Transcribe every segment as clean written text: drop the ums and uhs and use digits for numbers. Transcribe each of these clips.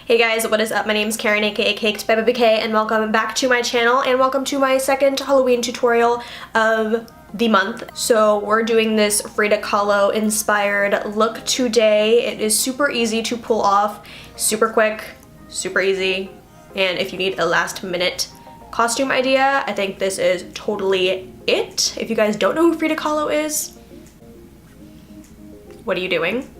Hey guys, what is up? My name is Karen, aka cakedbybabyk, and welcome back to my channel, and welcome to my second Halloween tutorial of the month. So we're doing this Frida Kahlo inspired look today. It is super easy to pull off, super quick, super easy, and if you need a last minute costume idea, I think this is totally it. If you guys don't know who Frida Kahlo is, what are you doing?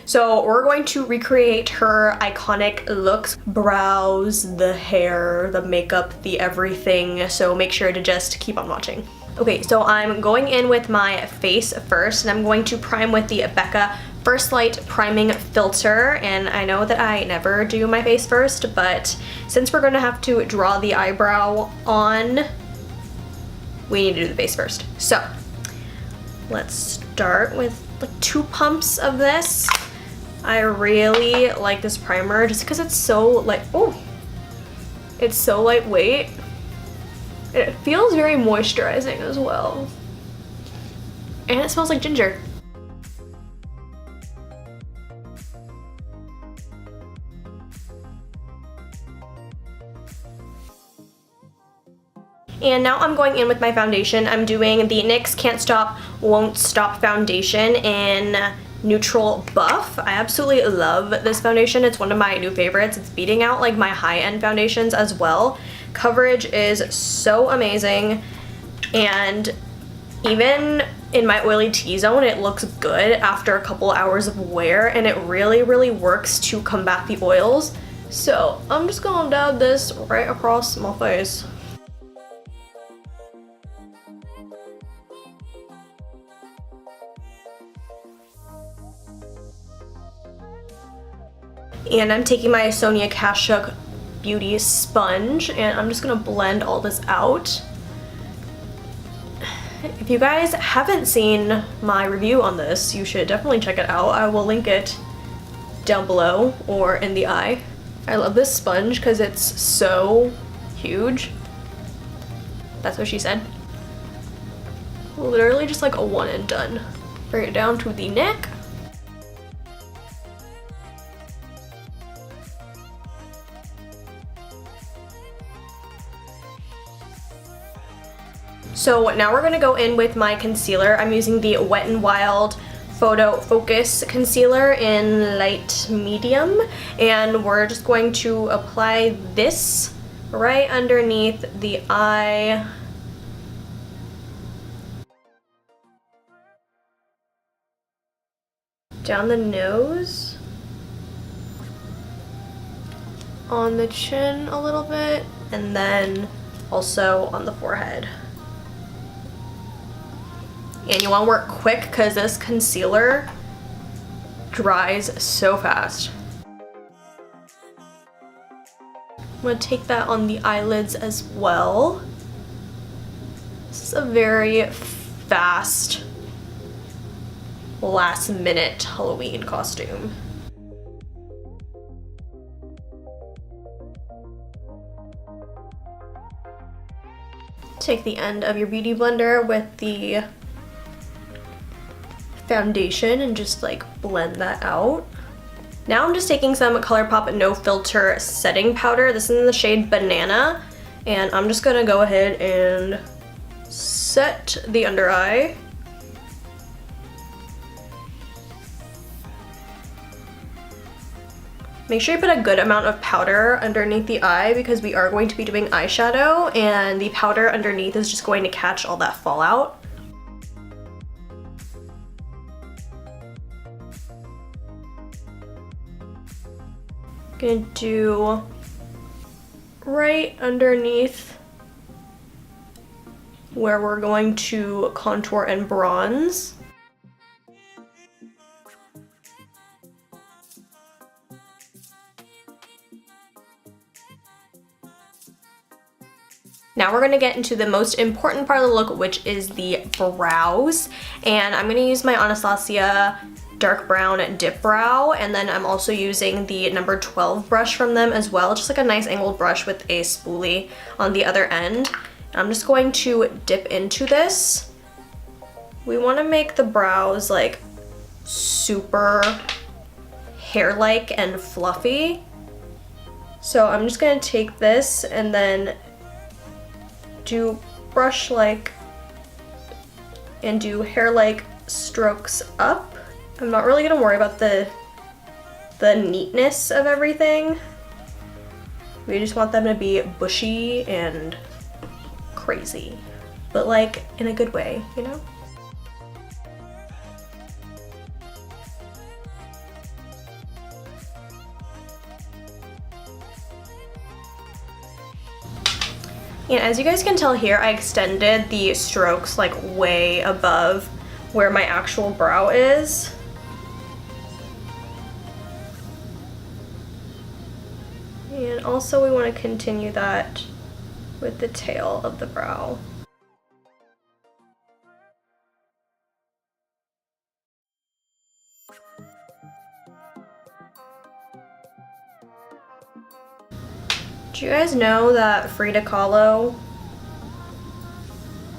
So we're going to recreate her iconic looks, brows, the hair, the makeup, the everything, so make sure to just keep on watching. Okay, so I'm going in with my face first, and I'm going to prime with the BECCA First Light Priming Filter, and I know that I never do my face first, but since we're gonna have to draw the eyebrow on, we need to do the face first. So let's start with like 2 pumps of this. I really like this primer just because it's so like, oh, it's so lightweight. It feels very moisturizing as well. And it smells like ginger. And now I'm going in with my foundation. I'm doing the NYX Can't Stop, Won't Stop foundation in Neutral Buff. I absolutely love this foundation. It's one of my new favorites. It's beating out like my high-end foundations as well. Coverage is so amazing, and even in my oily T-zone, it looks good after a couple hours of wear, and it really works to combat the oils. So I'm just gonna dab this right across my face. And I'm taking my Sonia Kashuk Beauty Sponge, and I'm just gonna blend all this out. If you guys haven't seen my review on this, you should definitely check it out. I will link it down below or in the eye. I love this sponge because it's so huge. That's what she said. Literally just like a one and done. Bring it down to the neck. So now we're gonna go in with my concealer. I'm using the Wet n Wild Photo Focus Concealer in light medium, and we're just going to apply this right underneath the eye. Down the nose, on the chin a little bit, and then also on the forehead. And you want to work quick because this concealer dries so fast. I'm going to take that on the eyelids as well. This is a very fast, last minute Halloween costume. Take the end of your beauty blender with the foundation and just like blend that out. Now I'm just taking some ColourPop No Filter setting powder. This is in the shade Banana, and I'm just gonna go ahead and set the under eye. Make sure you put a good amount of powder underneath the eye because we are going to be doing eyeshadow, and the powder underneath is just going to catch all that fallout. Gonna do right underneath where we're going to contour and bronze. Now we're gonna get into the most important part of the look, which is the brows. And I'm gonna use my Anastasia dark brown dip brow, and then I'm also using the number 12 brush from them as well, just like a nice angled brush with a spoolie on the other end. I'm just going to dip into this. We want to make the brows like super hair-like and fluffy. So I'm just gonna take this and then do brush-like and do hair-like strokes up. I'm not really gonna worry about the neatness of everything. We just want them to be bushy and crazy, but like in a good way, you know? And as you guys can tell here, I extended the strokes like way above where my actual brow is. And also we want to continue that with the tail of the brow. Do you guys know that Frida Kahlo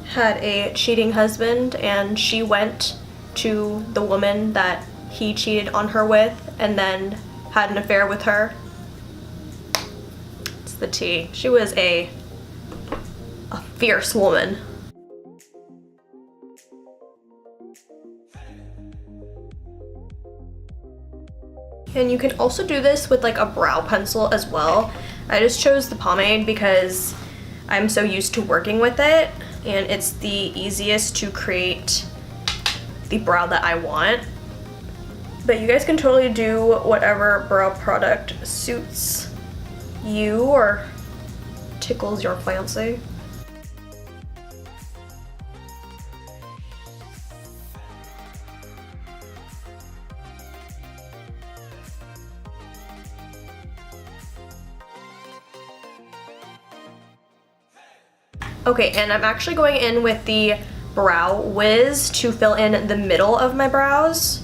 had a cheating husband and she went to the woman that he cheated on her with and then had an affair with her? It's the tea. She was a fierce woman. And you can also do this with like a brow pencil as well. I just chose the pomade because I'm so used to working with it and it's the easiest to create the brow that I want. But you guys can totally do whatever brow product suits you or tickles your fancy. Okay, and I'm actually going in with the Brow Wiz to fill in the middle of my brows,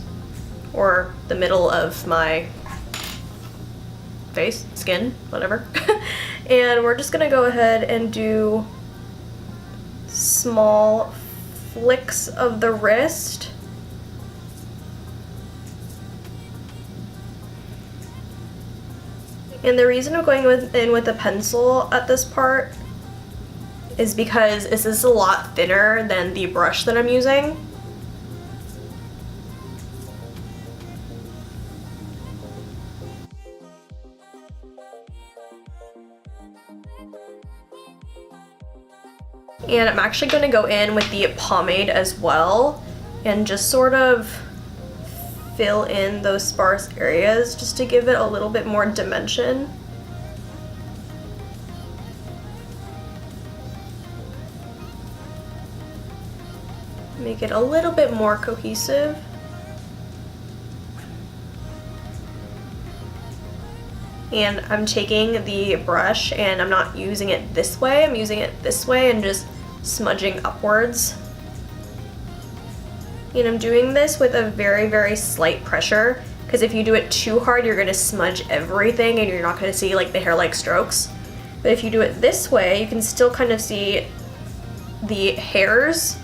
or the middle of my face, skin, whatever. And we're just gonna go ahead and do small flicks of the wrist. And the reason I'm going in with a pencil at this part is because this is a lot thinner than the brush that I'm using. And I'm actually going to go in with the pomade as well and just sort of fill in those sparse areas just to give it a little bit more dimension. Make it a little bit more cohesive. And I'm taking the brush and I'm not using it this way, I'm using it this way and just smudging upwards. And I'm doing this with a very, very slight pressure because if you do it too hard, you're gonna smudge everything and you're not gonna see like the hair-like strokes. But if you do it this way, you can still kind of see the hairs,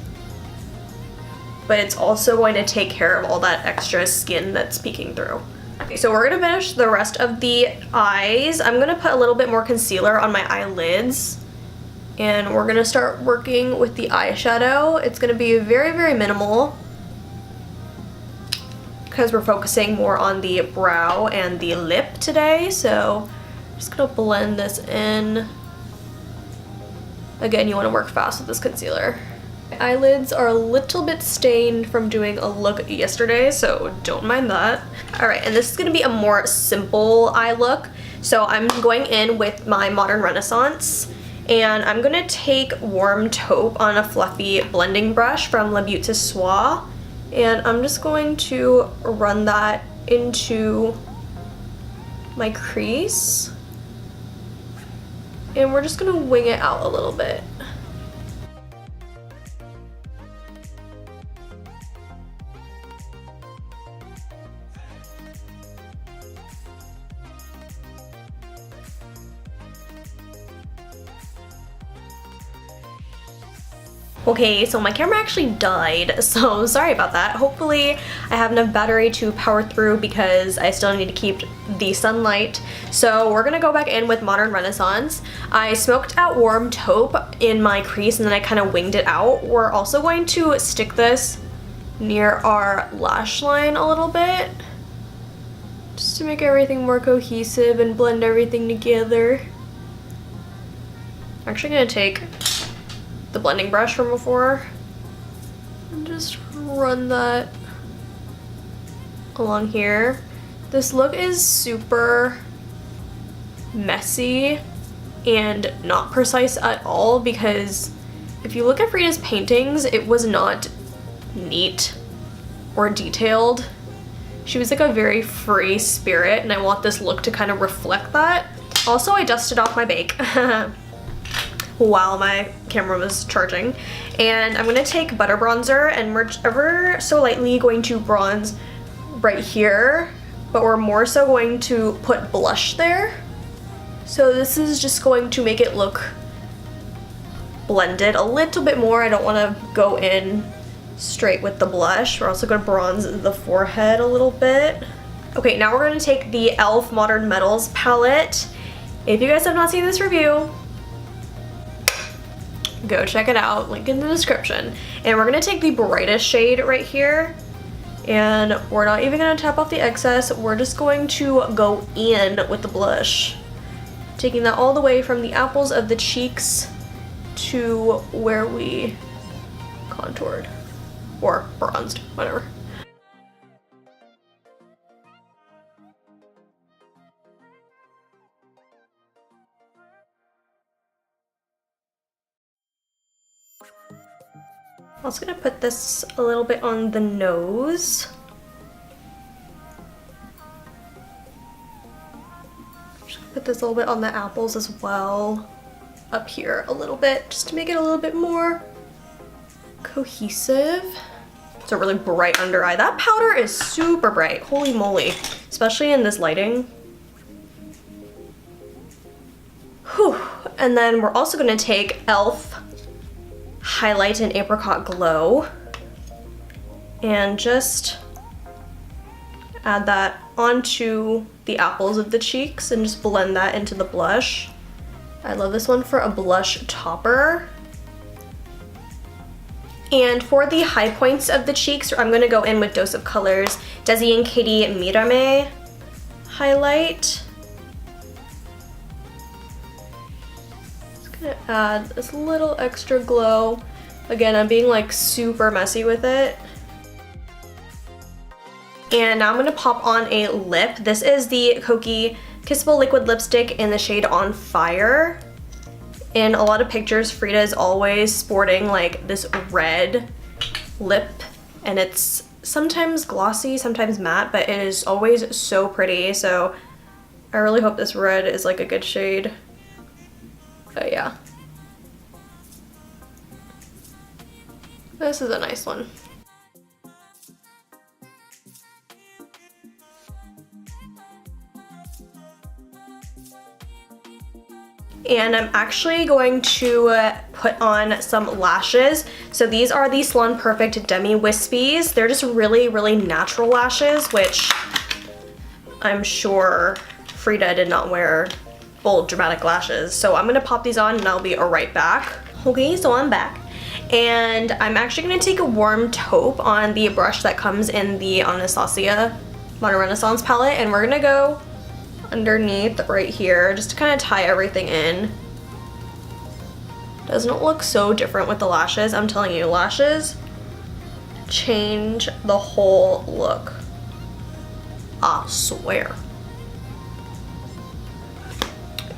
but it's also going to take care of all that extra skin that's peeking through. Okay, so we're gonna finish the rest of the eyes. I'm gonna put a little bit more concealer on my eyelids and we're gonna start working with the eyeshadow. It's gonna be very, very minimal because we're focusing more on the brow and the lip today. So I'm just gonna blend this in. Again, you wanna work fast with this concealer. My eyelids are a little bit stained from doing a look yesterday, so don't mind that. All right, and this is gonna be a more simple eye look. So I'm going in with my Modern Renaissance, and I'm gonna take Warm Taupe on a fluffy blending brush from Le Beaute de Soie, and I'm just going to run that into my crease. And we're just gonna wing it out a little bit. Okay, so my camera actually died, so sorry about that. Hopefully I have enough battery to power through because I still need to keep the sunlight. So we're gonna go back in with Modern Renaissance. I smoked out warm taupe in my crease and then I kind of winged it out. We're also going to stick this near our lash line a little bit, just to make everything more cohesive and blend everything together. I'm actually gonna take the blending brush from before and just run that along here. This look is super messy and not precise at all because if you look at Frida's paintings, it was not neat or detailed. She was like a very free spirit and I want this look to kind of reflect that. Also, I dusted off my bake while my camera was charging. And I'm gonna take butter bronzer and we're ever so lightly going to bronze right here, but we're more so going to put blush there. So this is just going to make it look blended a little bit more. I don't wanna go in straight with the blush. We're also gonna bronze the forehead a little bit. Okay, now we're gonna take the e.l.f. Modern Metals palette. If you guys have not seen this review, go check it out, link in the description. And we're gonna take the brightest shade right here and we're not even gonna tap off the excess, we're just going to go in with the blush. Taking that all the way from the apples of the cheeks to where we contoured or bronzed, whatever. I'm also gonna put this a little bit on the nose. Just gonna put this a little bit on the apples as well. Up here a little bit, just to make it a little bit more cohesive. It's a really bright under eye. That powder is super bright, holy moly. Especially in this lighting. Whew. And then we're also gonna take e.l.f. Highlight in Apricot Glow and just add that onto the apples of the cheeks and just blend that into the blush. I love this one for a blush topper. And for the high points of the cheeks, I'm gonna go in with Dose of Colors DesixKaty Mirame highlight. Gonna add this little extra glow. Again, I'm being like super messy with it. And now I'm gonna pop on a lip. This is the Kokie Kissable Liquid Lipstick in the shade On Fire. In a lot of pictures, Frida is always sporting like this red lip and it's sometimes glossy, sometimes matte, but it is always so pretty. So I really hope this red is like a good shade. But yeah. This is a nice one. And I'm actually going to put on some lashes. So these are the Salon Perfect Demi Wispies. They're just really, really natural lashes, which I'm sure Frida did not wear bold dramatic lashes. So I'm gonna pop these on and I'll be right back. Okay, so I'm back. And I'm actually gonna take a warm taupe on the brush that comes in the Anastasia Modern Renaissance palette, and we're gonna go underneath right here just to kind of tie everything in. Doesn't it look so different with the lashes? I'm telling you, lashes change the whole look. I swear.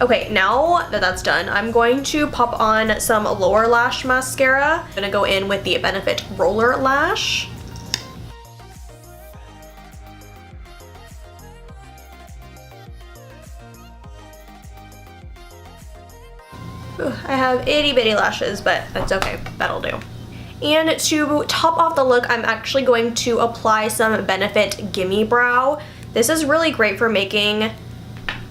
Okay, now that that's done, I'm going to pop on some lower lash mascara. I'm gonna go in with the Benefit Roller Lash. I have itty bitty lashes, but that's okay, that'll do. And to top off the look, I'm actually going to apply some Benefit Gimme Brow. This is really great for making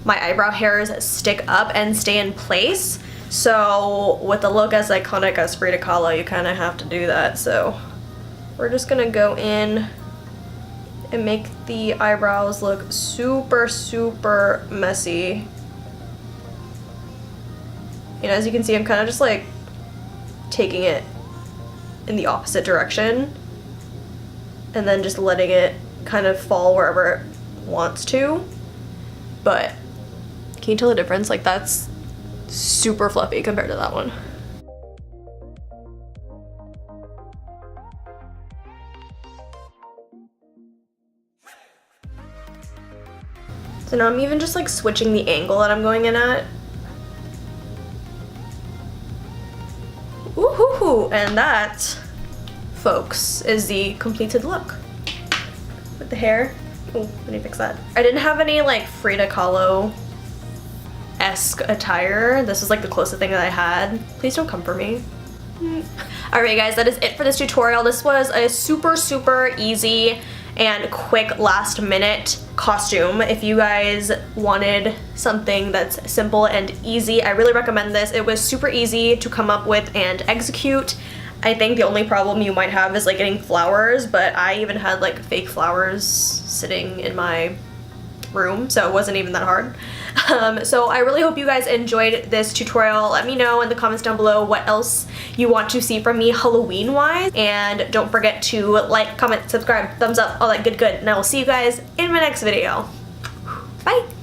my eyebrow hairs stick up and stay in place. So with a look as iconic as Frida Kahlo, you kind of have to do that. So we're just gonna go in and make the eyebrows look super, super messy. And as you can see, I'm kind of just like taking it in the opposite direction and then just letting it kind of fall wherever it wants to. But can you tell the difference? Like, that's super fluffy compared to that one. So now I'm even just like switching the angle that I'm going in at. Ooh, and that, folks, is the completed look. With the hair. Oh, let me fix that. I didn't have any like Frida Kahlo-esque attire. This was like the closest thing that I had. Please don't come for me. Alright guys, that is it for this tutorial. This was a super, super easy and quick last minute costume. If you guys wanted something that's simple and easy, I really recommend this. It was super easy to come up with and execute. I think the only problem you might have is like getting flowers, but I even had like fake flowers sitting in my room, so it wasn't even that hard. So I really hope you guys enjoyed this tutorial. Let me know in the comments down below what else you want to see from me Halloween wise, and don't forget to like, comment, subscribe, thumbs up, all that good, and I will see you guys in my next video. Bye!